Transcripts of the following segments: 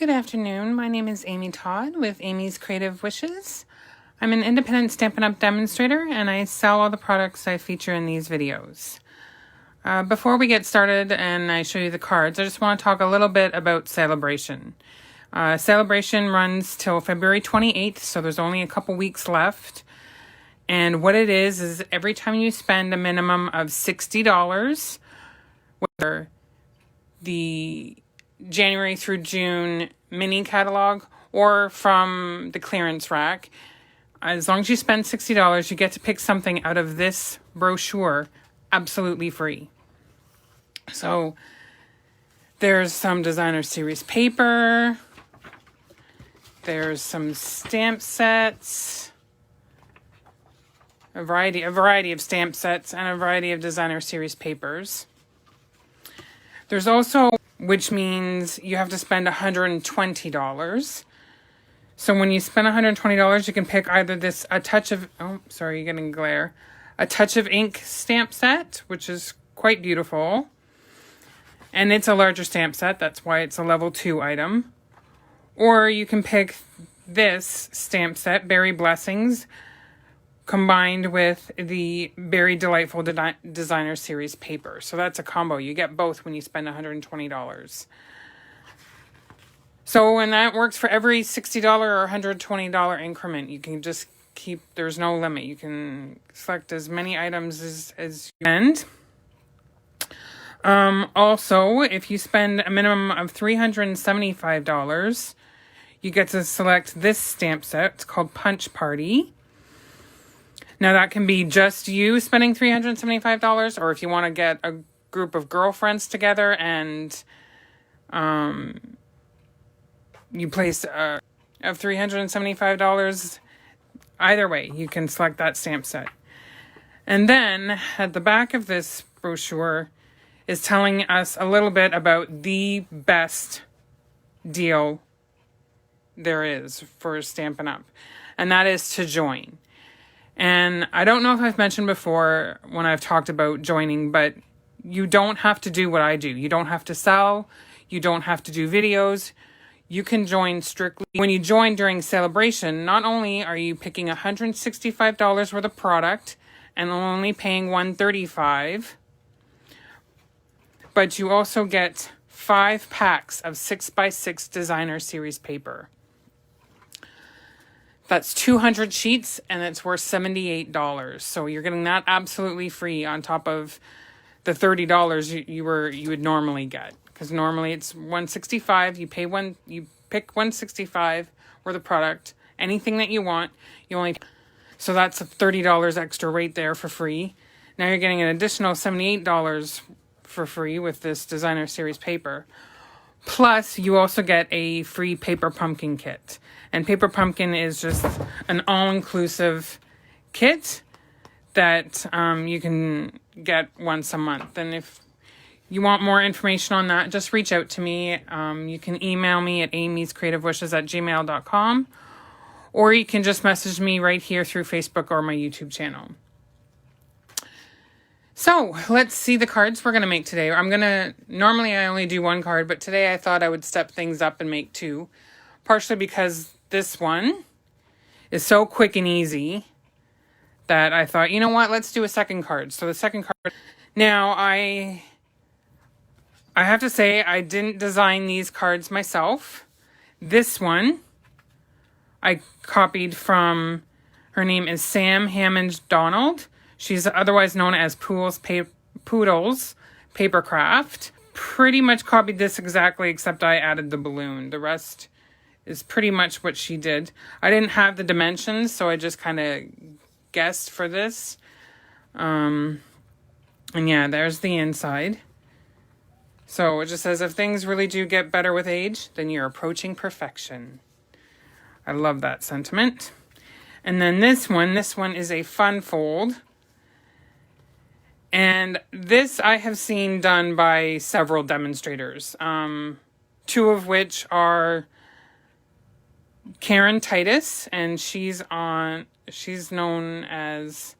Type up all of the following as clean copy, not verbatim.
Good afternoon. My name is Amy Todd with Amy's Creative Wishes. I'm an independent Stampin' Up! Demonstrator and I sell all the products I feature in these videos. Before we get started and I show you the cards, I just want to talk a little bit about Sale-a-bration. Sale-a-bration runs till February 28th, so there's only a couple weeks left. And what it is every time you spend a minimum of $60, whether the January through June mini catalog or from the clearance rack, as long as you spend $60, you get to pick something out of this brochure absolutely free. So there's some designer series paper, there's some stamp sets, a variety of stamp sets and a variety of designer series papers. There's also, which means you have to spend $120. So when you spend $120, you can pick either this, a touch of ink stamp set, which is quite beautiful. And it's a larger stamp set, that's why it's a level 2 item. Or you can pick this stamp set, Berry Blessings, combined with the Berry Delightful Designer Series paper. So that's a combo. You get both when you spend $120. So when that works for every $60 or $120 increment, you can just keep, there's no limit. You can select as many items as you end. Also, if you spend a minimum of $375, you get to select this stamp set. It's called Punch Party. Now that can be just you spending $375, or if you want to get a group of girlfriends together and you place of $375, either way, you can select that stamp set. And then at the back of this brochure is telling us a little bit about the best deal there is for Stampin' Up! And that is to join. And I don't know if I've mentioned before when I've talked about joining, but you don't have to do what I do. You don't have to sell. You don't have to do videos. You can join strictly. When you join during Sale-a-bration, not only are you picking $165 worth of product and only paying $135, but you also get 5 packs of 6x6 designer series paper. That's 200 sheets and it's worth $78. So you're getting that absolutely free on top of the $30 you would normally get. Because normally it's $165. You pick $165 worth of product, anything that you want. So that's $30 extra right there for free. Now you're getting an additional $78 for free with this designer series paper. Plus, you also get a free paper pumpkin kit. And paper pumpkin is just an all-inclusive kit that you can get once a month. And if you want more information on that, just reach out to me. You can email me at amyscreativewishes@gmail.com, or you can just message me right here through Facebook or my YouTube channel. So let's see the cards we're going to make today. Normally I only do 1 card, but today I thought I would step things up and make 2. Partially because this one is so quick and easy that I thought, you know what, let's do a second card. So the second card. Now I have to say I didn't design these cards myself. This one I copied from, her name is Sam Hammond Donald. She's otherwise known as Pootles Papercraft. Pretty much copied this exactly, except I added the balloon. The rest is pretty much what she did. I didn't have the dimensions, so I just kind of guessed for this. And yeah, there's the inside. So it just says, if things really do get better with age, then you're approaching perfection. I love that sentiment. And then this one is a fun fold. And this I have seen done by several demonstrators, 2 of which are Karen Titus, and she's known as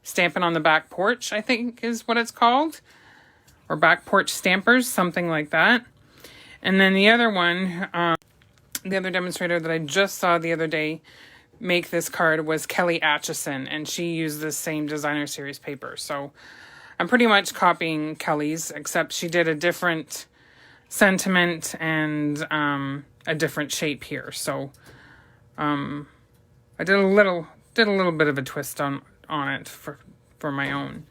Stampin' on the Back Porch, I think is what it's called, or Back Porch Stampers, something like that. And then the other one, the other demonstrator that I just saw the other day make this card was Kelly Acheson, and she used the same designer series paper. So I'm pretty much copying Kelly's, except she did a different sentiment and a different shape here. So I did a little bit of a twist on it for my own.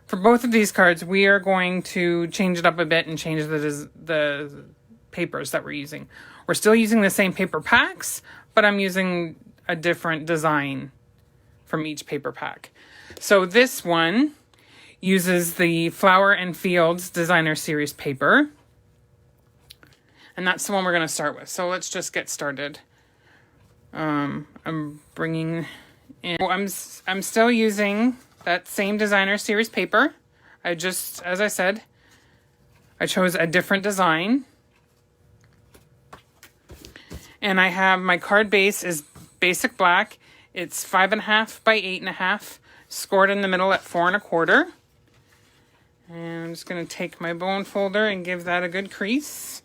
For both of these cards, we are going to change it up a bit and change the papers that we're using. We're still using the same paper packs, but I'm using a different design from each paper pack. So this one uses the Flower and Fields Designer Series paper. And that's the one we're going to start with. So let's just get started. I'm bringing in... I'm still using that same Designer Series paper. As I said, I chose a different design. And I have my card base is basic black. It's 5.5 by 8.5, scored in the middle at 4 1/4. And I'm just going to take my bone folder and give that a good crease.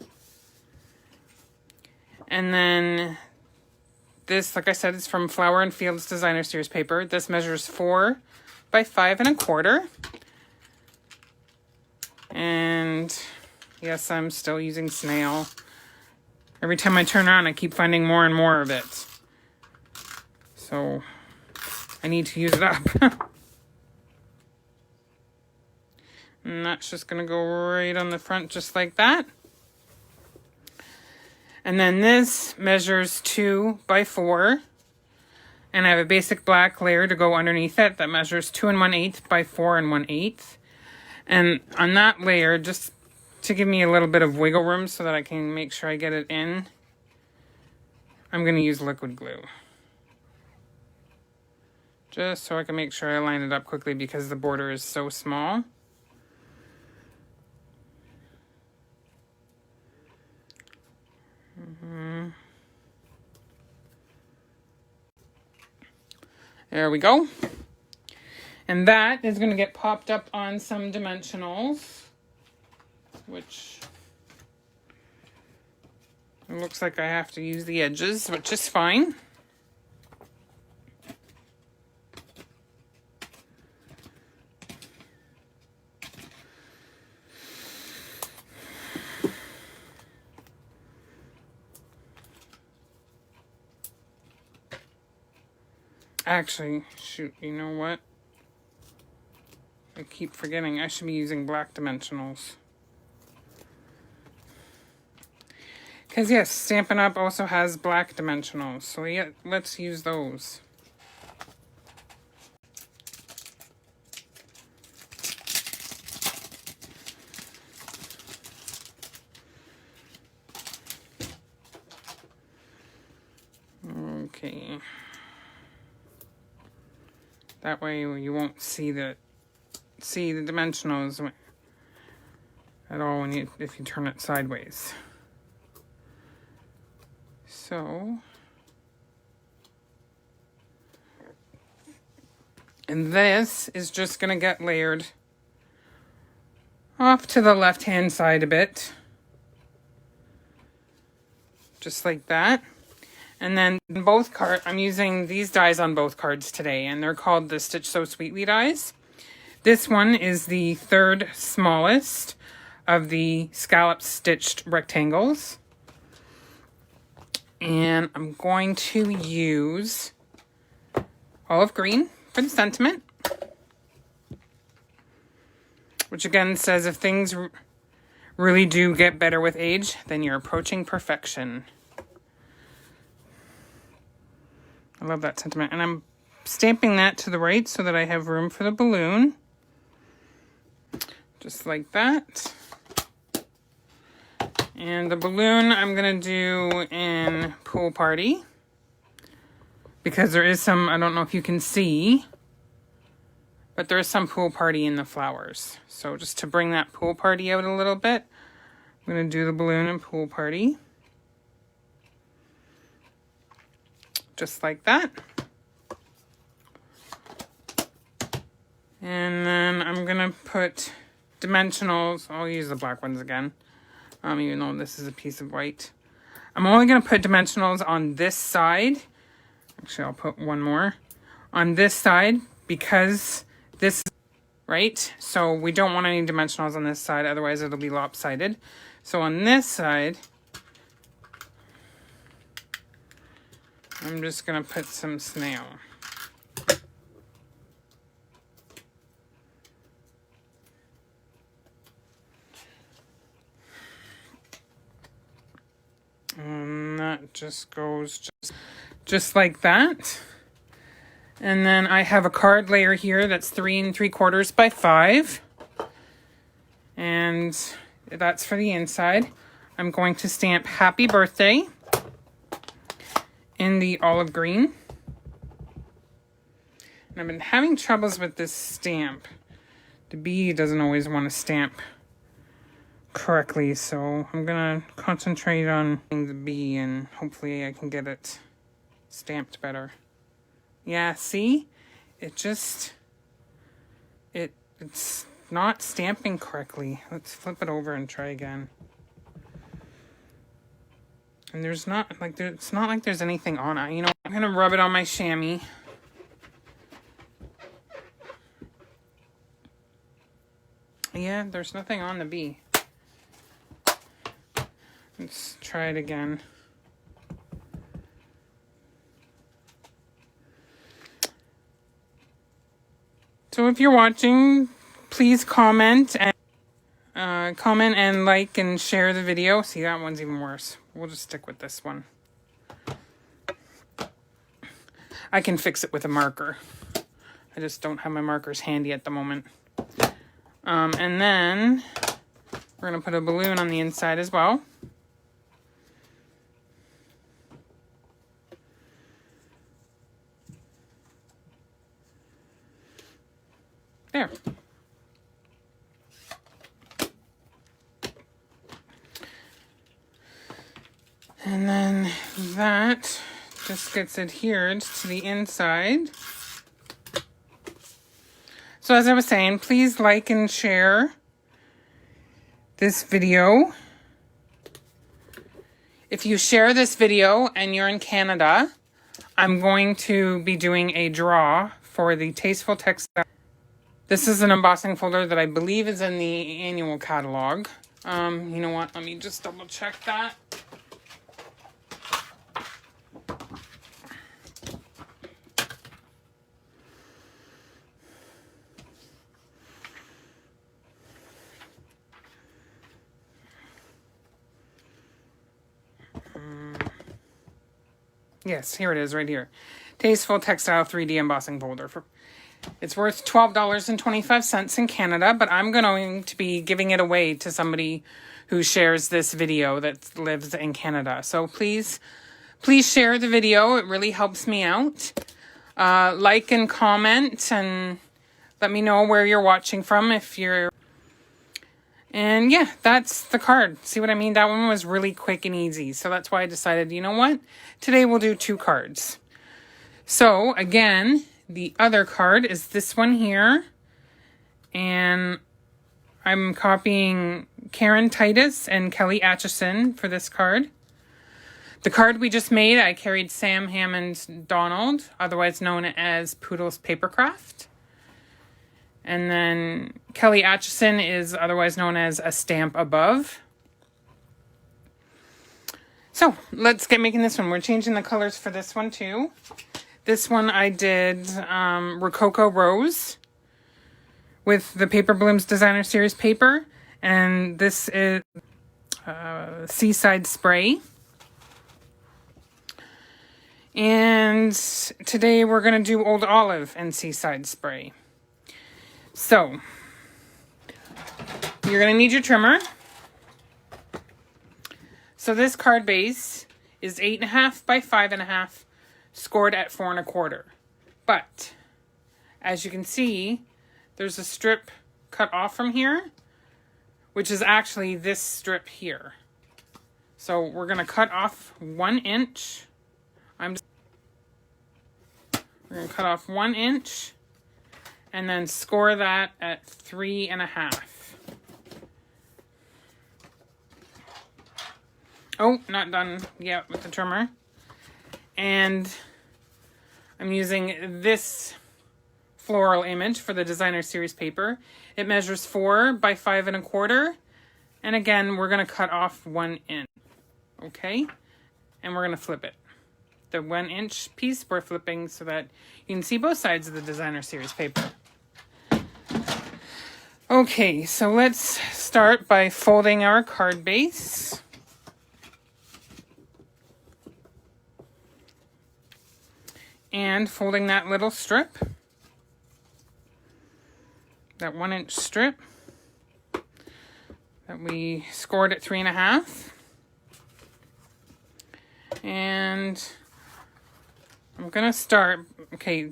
And then this, like I said, is from Flower and Fields Designer Series paper. This measures 4 by 5 1/4. And yes, I'm still using snail. Every time I turn around, I keep finding more and more of it. So I need to use it up. And that's just going to go right on the front just like that. And then this measures 2 by 4. And I have a basic black layer to go underneath it that measures 2 1/8 by 4 1/8. And on that layer, just to give me a little bit of wiggle room so that I can make sure I get it in, I'm going to use liquid glue. Just so I can make sure I line it up quickly because the border is so small. There we go. And that is going to get popped up on some dimensionals, which it looks like I have to use the edges, which is fine. Actually, shoot, you know what? I keep forgetting. I should be using black dimensionals. Because yes, Stampin' Up! Also has black dimensionals. So yeah, let's use those. Okay. That way you won't see the dimensionals at all if you turn it sideways. So, and this is just going to get layered off to the left-hand side a bit. Just like that. And then both cards, I'm using these dies on both cards today, and they're called the Stitch So Sweetly dies. This one is the third smallest of the scallop stitched rectangles. And I'm going to use olive green for the sentiment, which again says if things really do get better with age, then you're approaching perfection. I love that sentiment. And I'm stamping that to the right so that I have room for the balloon. Just like that. And the balloon I'm going to do in Pool Party. Because there is some, I don't know if you can see, but there is some Pool Party in the flowers. So just to bring that Pool Party out a little bit, I'm going to do the balloon in Pool Party. Just like that. And then I'm going to put dimensionals. I'll use the black ones again. even though this is a piece of white. I'm only going to put dimensionals on this side. Actually, I'll put one more on this side because this, right? So we don't want any dimensionals on this side, otherwise it'll be lopsided. So on this side, I'm just going to put some snail. And that just goes just like that. And then I have a card layer here that's 3 3/4 by 5. And that's for the inside. I'm going to stamp Happy Birthday in the olive green. And I've been having troubles with this stamp. The bee doesn't always want to stamp correctly, so I'm gonna concentrate on the bee and hopefully I can get it stamped better. Yeah, see? It's not stamping correctly. Let's flip it over and try again. And it's not like there's anything on it. You know, I'm gonna rub it on my chamois. Yeah, there's nothing on the bee. Let's try it again. So if you're watching, please comment and like and share the video. See, that one's even worse. We'll just stick with this one. I can fix it with a marker. I just don't have my markers handy at the moment. And then we're going to put a balloon on the inside as well. There. And then that just gets adhered to the inside. So as I was saying, please like and share this video. If you share this video and you're in Canada, I'm going to be doing a draw for the Tasteful Textile. This is an embossing folder that I believe is in the annual catalog. You know what? Let me just double check that. Yes, here it is right here. Tasteful Textile 3D embossing folder. It's worth $12.25 in Canada, but I'm going to be giving it away to somebody who shares this video that lives in Canada. So please share the video. It really helps me out. Like and comment and let me know where you're watching from if you're... And yeah, that's the card. See what I mean? That one was really quick and easy. So that's why I decided, you know what? Today we'll do 2 cards. So again, the other card is this one here. And I'm copying Karen Titus and Kelly Acheson for this card. The card we just made, I carried Sam Hammond Donald, otherwise known as Pootles Papercraft. And then Kelly Acheson is otherwise known as A Stamp Above. So let's get making this one. We're changing the colors for this one too. This one I did Rococo Rose with the Paper Blooms Designer Series paper. And this is Seaside Spray. And today we're going to do Old Olive and Seaside Spray. So, you're going to need your trimmer. So this card base is 8.5 by 5.5, scored at 4 1/4. But, as you can see, there's a strip cut off from here, which is actually this strip here. So we're going to cut off 1 inch. We're going to cut off 1 inch. And then score that at 3 1/2. Oh, not done yet with the trimmer. And I'm using this floral image for the designer series paper. It measures 4 by 5 1/4. And again, we're going to cut off 1 inch. Okay? And we're going to flip it. The 1 inch piece we're flipping so that you can see both sides of the designer series paper. Okay, so let's start by folding our card base. And folding that little strip. That 1 inch strip that we scored at 3 1/2. And I'm gonna start, okay,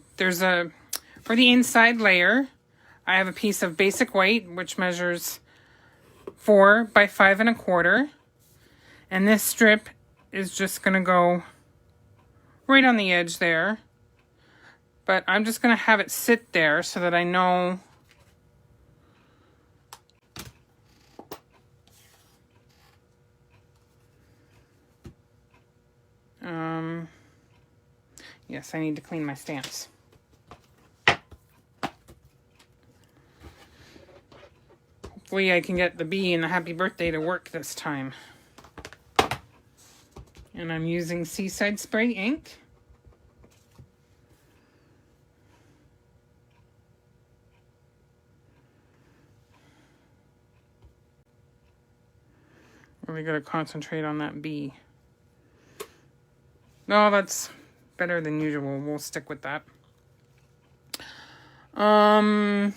for the inside layer, I have a piece of basic white, which measures 4 by 5 1/4. And this strip is just gonna go right on the edge there. But I'm just gonna have it sit there so that I know yes, I need to clean my stamps. Hopefully I can get the bee and the happy birthday to work this time. And I'm using Seaside Spray ink. Really got to concentrate on that bee. No, that's better than usual. We'll stick with that. And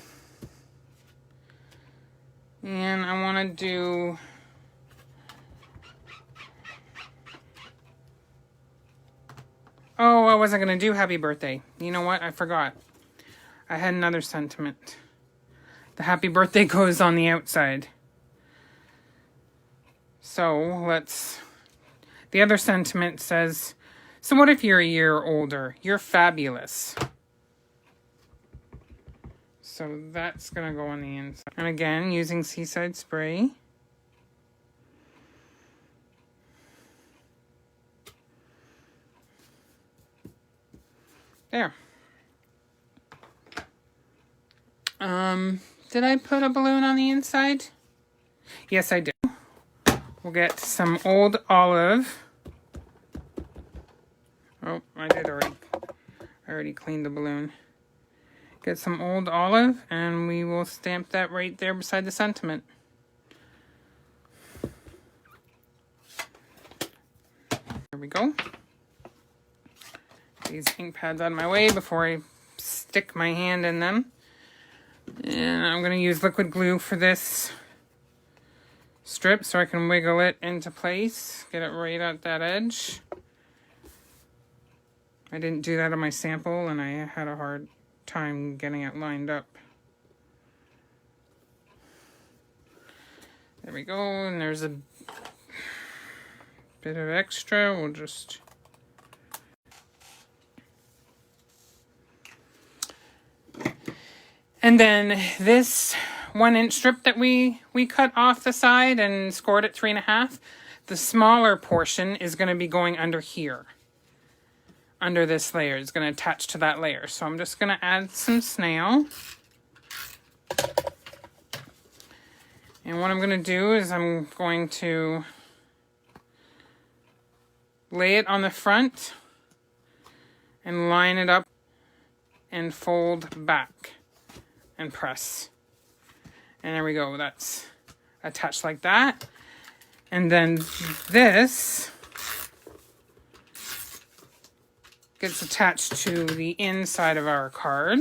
I want to do... Oh, I wasn't going to do happy birthday. You know what? I forgot. I had another sentiment. The happy birthday goes on the outside. So the other sentiment says, so what if you're a year older? You're fabulous. So that's going to go on the inside. And again, using Seaside Spray. There. Did I put a balloon on the inside? Yes, I did. We'll get some old olive. Oh, I already cleaned the balloon. Get some old olive, and we will stamp that right there beside the sentiment. There we go. These ink pads out of my way before I stick my hand in them. And I'm going to use liquid glue for this strip so I can wiggle it into place. Get it right at that edge. I didn't do that on my sample, and I had a hard time getting it lined up. There we go, and there's a bit of extra. We'll just... And then this 1 inch strip that we cut off the side and scored at 3 1/2, the smaller portion is going to be going under here. Under this layer. It's going to attach to that layer. So I'm just going to add some snail. And what I'm going to do is I'm going to lay it on the front and line it up and fold back and press. And there we go. That's attached like that. And then this gets attached to the inside of our card.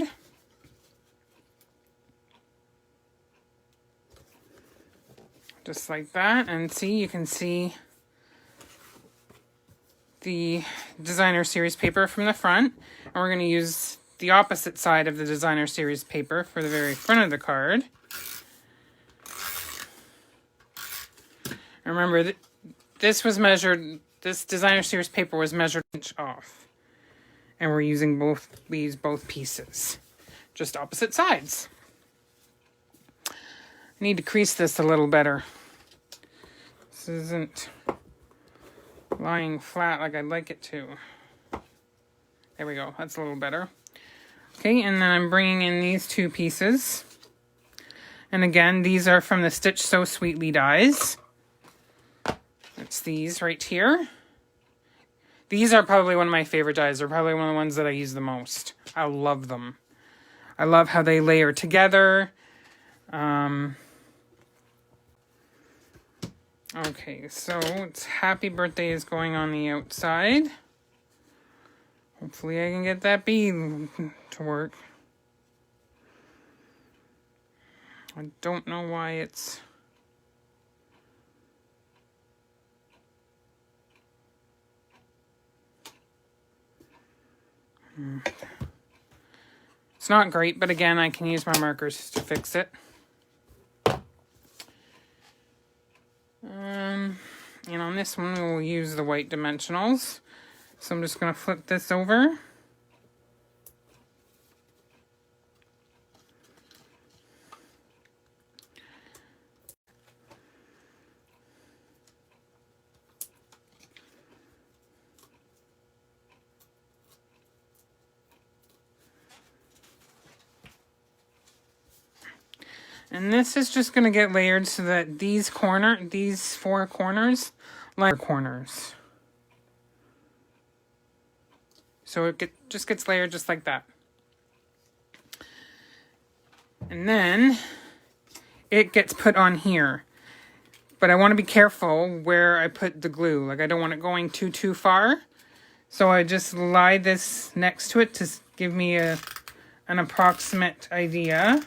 Just like that. And see, you can see the designer series paper from the front. And we're going to use the opposite side of the designer series paper for the very front of the card. And remember, this designer series paper was measured an inch off. And we're using both pieces, just opposite sides. I need to crease this a little better. This isn't lying flat like I'd like it to. There we go. That's a little better. Okay, and then I'm bringing in these two pieces. And again, these are from the Stitch So Sweetly dies. It's these right here. These are probably one of my favorite dies. They're probably one of the ones that I use the most. I love them. I love how they layer together. Okay, so it's Happy Birthday is going on the outside. Hopefully I can get that bead to work. I don't know why it's... It's not great, but again, I can use my markers to fix it. And on this one, we'll use the white dimensionals. So I'm just going to flip this over. And this is just going to get layered so that these four corners, line corners. So it just gets layered just like that. And then it gets put on here. But I want to be careful where I put the glue. Like I don't want it going too far. So I just lie this next to it to give me an approximate idea.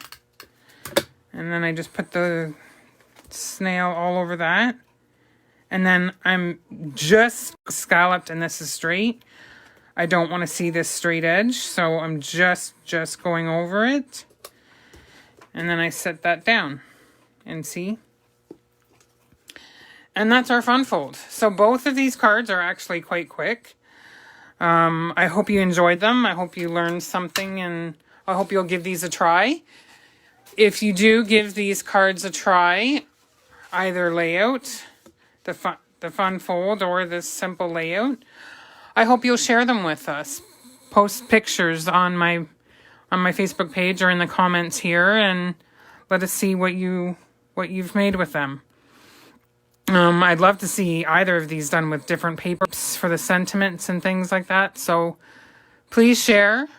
And then I just put the snail all over that. And then I'm just scalloped and this is straight. I don't want to see this straight edge, so I'm just going over it. And then I set that down and see. And that's our fun fold. So both of these cards are actually quite quick. I hope you enjoyed them. I hope you learned something, and I hope you'll give these a try. If you do give these cards a try, either layout, the fun fold, or this simple layout, I hope you'll share them with us. Post pictures on my Facebook page or in the comments here, and let us see what you've made with them. I'd love to see either of these done with different papers for the sentiments and things like that. So please share.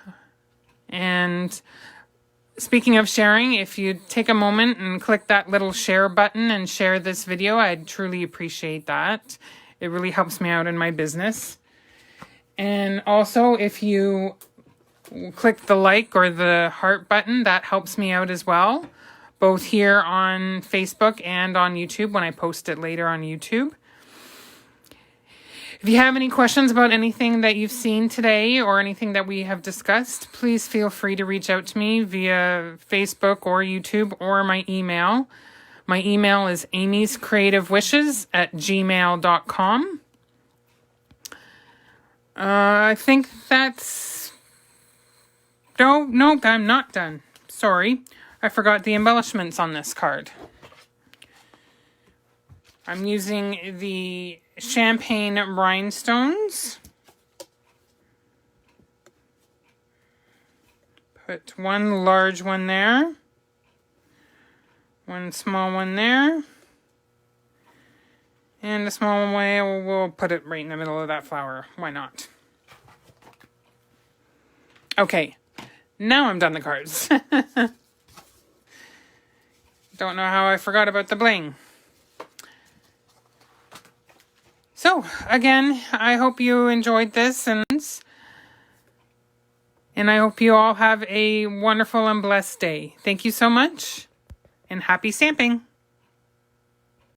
And speaking of sharing, if you take a moment and click that little share button and share this video, I'd truly appreciate that. It really helps me out in my business. And also, if you click the like or the heart button, that helps me out as well, both here on Facebook and on YouTube when I post it later on YouTube. If you have any questions about anything that you've seen today or anything that we have discussed, please feel free to reach out to me via Facebook or YouTube or my email. My email is amyscreativewishes@gmail.com. I think that's... No, I'm not done. Sorry. I forgot the embellishments on this card. I'm using the champagne rhinestones. Put one large one there. One small one there. And the small one, we'll put it right in the middle of that flower. Why not? Okay, now I'm done the cards. Don't know how I forgot about the bling. So, again, I hope you enjoyed this, and I hope you all have a wonderful and blessed day. Thank you so much, and happy stamping!